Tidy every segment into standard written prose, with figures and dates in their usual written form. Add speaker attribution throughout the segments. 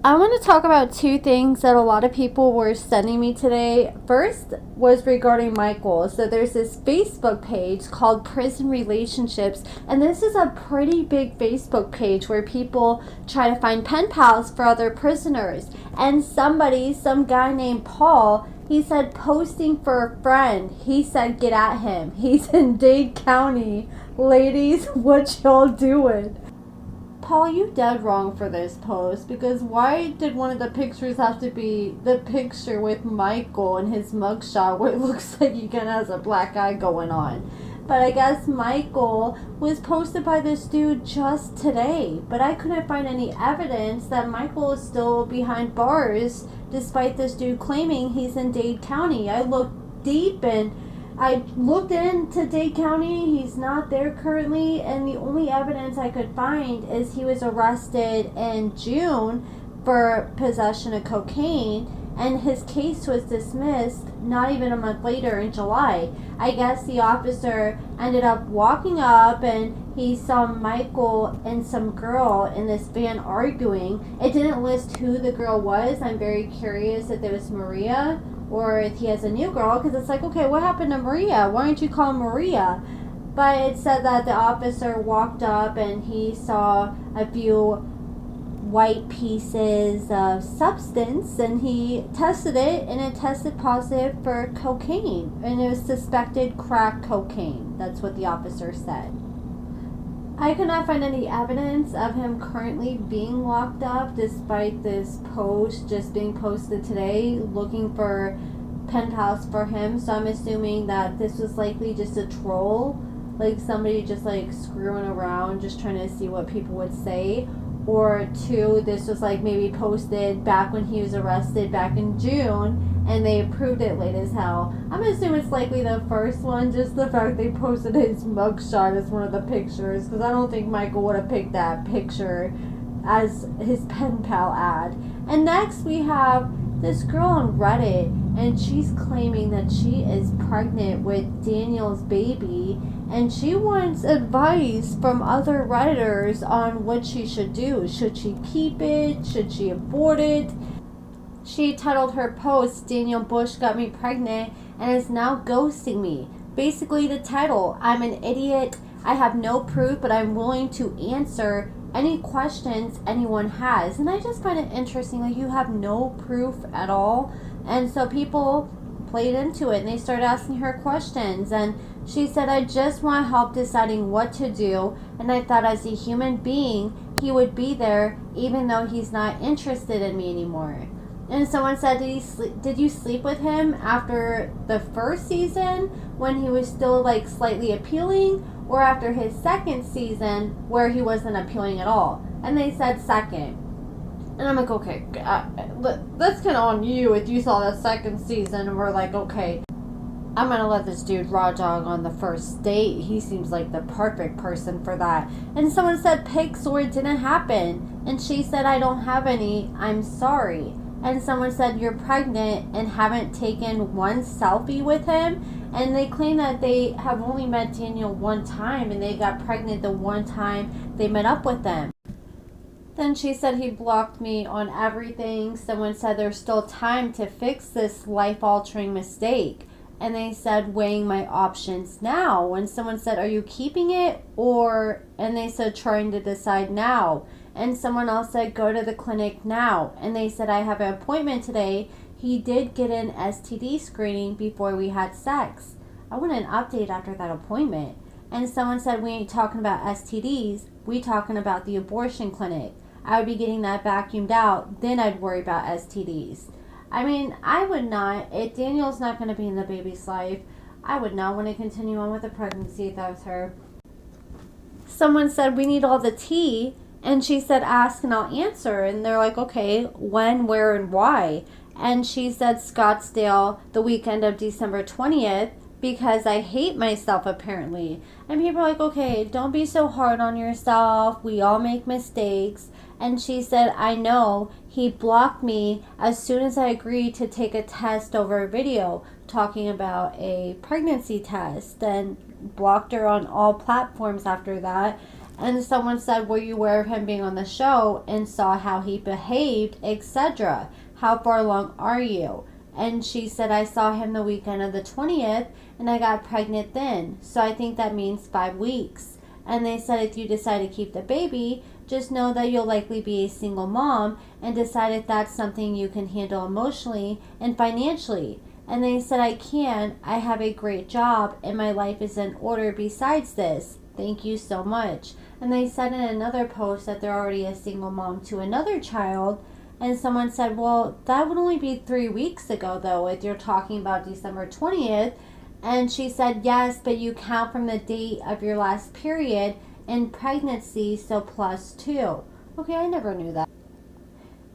Speaker 1: I want to talk about two things that a lot of people were sending me today. First was regarding Michael. So there's this Facebook page called Prison Relationships, and this is a pretty big Facebook page where people try to find pen pals for other prisoners. And some guy named Paul, he said posting for a friend. He said get at him. He's in Dade County. Ladies, what y'all doing? Paul, you dead wrong for this post, because why did one of the pictures have to be the picture with Michael and his mugshot where it looks like he kind of has a black eye going on? But I guess Michael was posted by this dude just today, but I couldn't find any evidence that Michael is still behind bars despite this dude claiming he's in Dade County. I looked deep and I looked into Dade County. He's not there currently, and the only evidence I could find is he was arrested in June for possession of cocaine, and his case was dismissed not even a month later in July. I guess the officer ended up walking up and he saw Michael and some girl in this van arguing. It didn't list who the girl was. I'm very curious if it was Maria or if he has a new girl, because it's like, okay, what happened to Maria? Why don't you call Maria? But it said that the officer walked up and he saw a few white pieces of substance, and he tested it, and it tested positive for cocaine, and it was suspected crack cocaine. That's what the officer said. I could not find any evidence of him currently being locked up, despite this post just being posted today looking for pen pals for him. So I'm assuming that this was likely just a troll, like somebody just like screwing around, just trying to see what people would say. Or two, this was like maybe posted back when he was arrested back in June, and they approved it late as hell. I'm assuming it's likely the first one, just the fact they posted his mugshot as one of the pictures, because I don't think Michael would have picked that picture as his pen pal ad. And next we have this girl on Reddit, and she's claiming that she is pregnant with Daniel's baby, and she wants advice from other Redditors on what she should do. Should she keep it? Should she abort it? She titled her post, "Daniel Bush got me pregnant and is now ghosting me." Basically the title, "I'm an idiot, I have no proof, but I'm willing to answer any questions anyone has." And I just find it interesting, like, you have no proof at all. And so people played into it and they started asking her questions, and she said, "I just want help deciding what to do, and I thought as a human being he would be there even though he's not interested in me anymore." And someone said, did you sleep with him after the first season when he was still like slightly appealing, or after his second season where he wasn't appealing at all? And they said second. And I'm like, okay, that's kind of on you if you saw that second season and we're like, okay, I'm going to let this dude raw dog on the first date. He seems like the perfect person for that. And someone said pics or it didn't happen. And she said, "I don't have any. I'm sorry." And someone said, "You're pregnant and haven't taken one selfie with him." And they claim that they have only met Daniel one time and they got pregnant the one time they met up with them. Then she said, "He blocked me on everything." Someone said, "There's still time to fix this life-altering mistake." And they said, "Weighing my options now." When someone said, "Are you keeping it?" And they said, "Trying to decide now." And someone else said, "Go to the clinic now." And they said, "I have an appointment today. He did get an STD screening before we had sex." I want an update after that appointment. And someone said, "We ain't talking about STDs. We talking about the abortion clinic. I would be getting that vacuumed out. Then I'd worry about STDs." I mean, I would not. If Daniel's not going to be in the baby's life, I would not want to continue on with the pregnancy if that was her. Someone said, "We need all the tea." And she said, "Ask and I'll answer." And they're like, "Okay, when, where, and why?" And she said, "Scottsdale, the weekend of December 20th, because I hate myself apparently." And people are like, "Okay, don't be so hard on yourself. We all make mistakes." And she said, "I know. He blocked me as soon as I agreed to take a test over a video talking about a pregnancy test, and blocked her on all platforms after that." And someone said, were you aware of him being on the show and saw how he behaved, etc.? How far along are you? And she said, I saw him the weekend of the 20th and I got pregnant then. So I think that means 5 weeks. And they said, if you decide to keep the baby, just know that you'll likely be a single mom and decide if that's something you can handle emotionally and financially. And they said, I can. I have a great job and my life is in order besides this. Thank you so much. And they said in another post that they're already a single mom to another child. And someone said, well, that would only be 3 weeks ago, though, if you're talking about December 20th. And she said, yes, but you count from the date of your last period in pregnancy, so +2. Okay, I never knew that.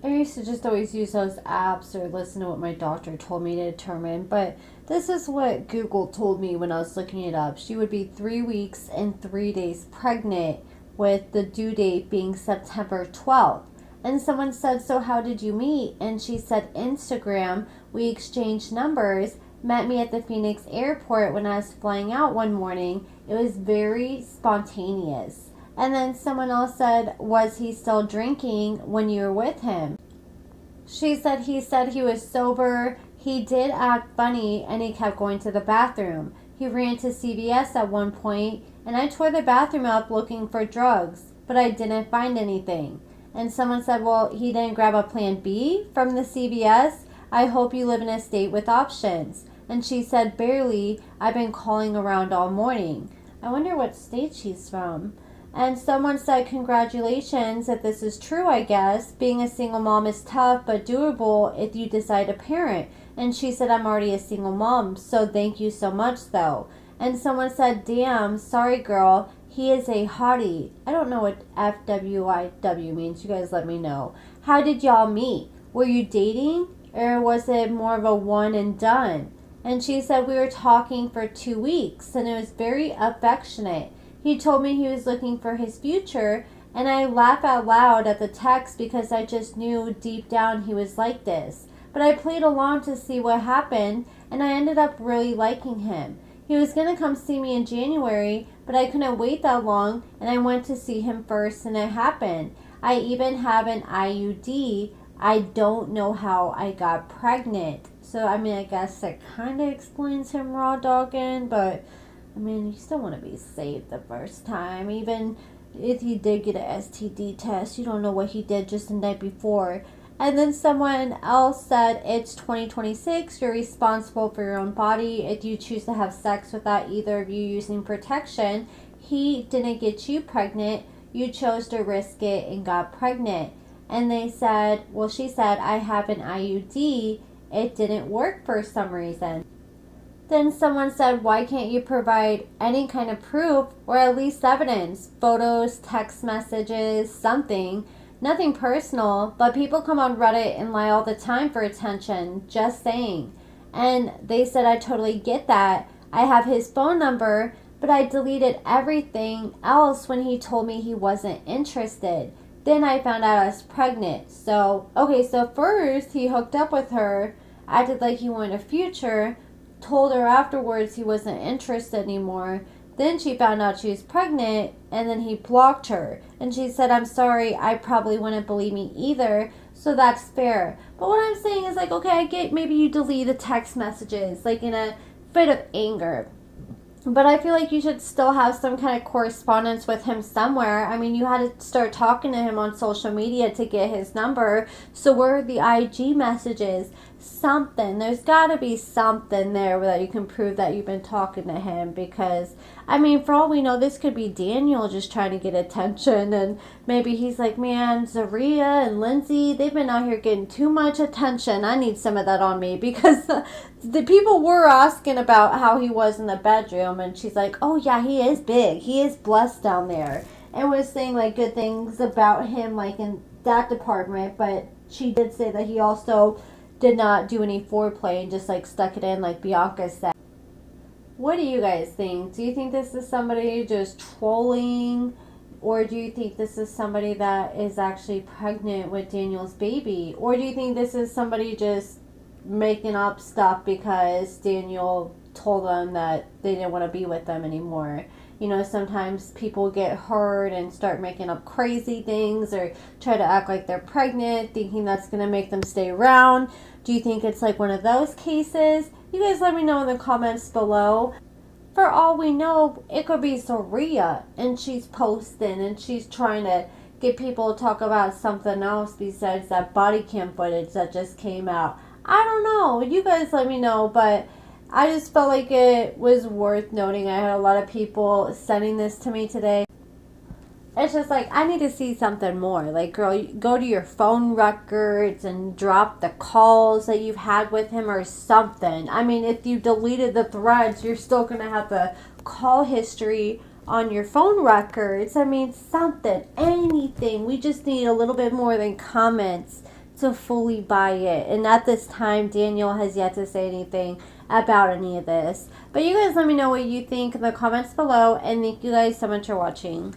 Speaker 1: I used to just always use those apps or listen to what my doctor told me to determine, but this is what Google told me when I was looking it up. She would be 3 weeks and 3 days pregnant, with the due date being September 12th. And someone said, so how did you meet? And she said, Instagram. We exchanged numbers, met me at the Phoenix airport when I was flying out one morning. It was very spontaneous. And then someone else said, was he still drinking when you were with him? She said he was sober. He did act funny and he kept going to the bathroom. He ran to CVS at one point and I tore the bathroom up looking for drugs, but I didn't find anything. And someone said, well, he didn't grab a plan B from the CVS. I hope you live in a state with options. And she said, barely. I've been calling around all morning. I wonder what state she's from. And someone said, congratulations, if this is true, I guess. Being a single mom is tough, but doable if you decide to parent. And she said, I'm already a single mom, so thank you so much, though. And someone said, damn, sorry, girl. He is a hottie. I don't know what FWIW means. You guys let me know. How did y'all meet? Were you dating? Or was it more of a one and done? And she said, we were talking for 2 weeks, and it was very affectionate. He told me he was looking for his future, and I laughed out loud at the text because I just knew deep down he was like this. But I played along to see what happened, and I ended up really liking him. He was going to come see me in January, but I couldn't wait that long, and I went to see him first, and it happened. I even have an IUD. I don't know how I got pregnant. So, I mean, I guess it kind of explains him raw dogging, but, I mean, you still want to be safe the first time. Even if he did get an STD test, you don't know what he did just the night before. And then someone else said, it's 2026, you're responsible for your own body. If you choose to have sex without either of you using protection, he didn't get you pregnant. You chose to risk it and got pregnant. And they said, well, she said, I have an IUD. It didn't work for some reason. Then someone said, why can't you provide any kind of proof or at least evidence? Photos, text messages, something. Nothing personal, but people come on Reddit and lie all the time for attention. Just saying. And they said, I totally get that. I have his phone number, but I deleted everything else when he told me he wasn't interested. Then I found out I was pregnant. So first he hooked up with her, acted like he wanted a future, told her afterwards he wasn't interested anymore. Then she found out she was pregnant, and then he blocked her. And she said, I'm sorry, I probably wouldn't believe me either, so that's fair. But what I'm saying is, like, okay, I get maybe you delete the text messages, like in a fit of anger. But I feel like you should still have some kind of correspondence with him somewhere. I mean, you had to start talking to him on social media to get his number. So where are the IG messages? Something. There's got to be something there that you can prove that you've been talking to him. Because, I mean, for all we know, this could be Daniel just trying to get attention. And maybe he's like, man, Zaria and Lindsay, they've been out here getting too much attention. I need some of that on me. Because the people were asking about how he was in the bedroom. And she's like, oh, yeah, he is big. He is blessed down there. And was saying, like, good things about him, like, in that department. But she did say that he also did not do any foreplay and just, like, stuck it in, like Bianca said. What do you guys think? Do you think this is somebody just trolling? Or do you think this is somebody that is actually pregnant with Daniel's baby? Or do you think this is somebody just making up stuff because Daniel told them that they didn't want to be with them anymore? You know, sometimes people get hurt and start making up crazy things or try to act like they're pregnant, thinking that's going to make them stay around. Do you think it's like one of those cases? You guys let me know in the comments below. For all we know, it could be Saria, and she's posting and she's trying to get people to talk about something else besides that body cam footage that just came out. I don't know. You guys let me know, but I just felt like it was worth noting. I had a lot of people sending this to me today. It's just like, I need to see something more. Like, girl, go to your phone records and drop the calls that you've had with him or something. I mean, if you deleted the threads, you're still going to have the call history on your phone records. I mean, something, anything. We just need a little bit more than comments to fully buy it. And at this time, Daniel has yet to say anything about any of this. But you guys let me know what you think in the comments below. And thank you guys so much for watching.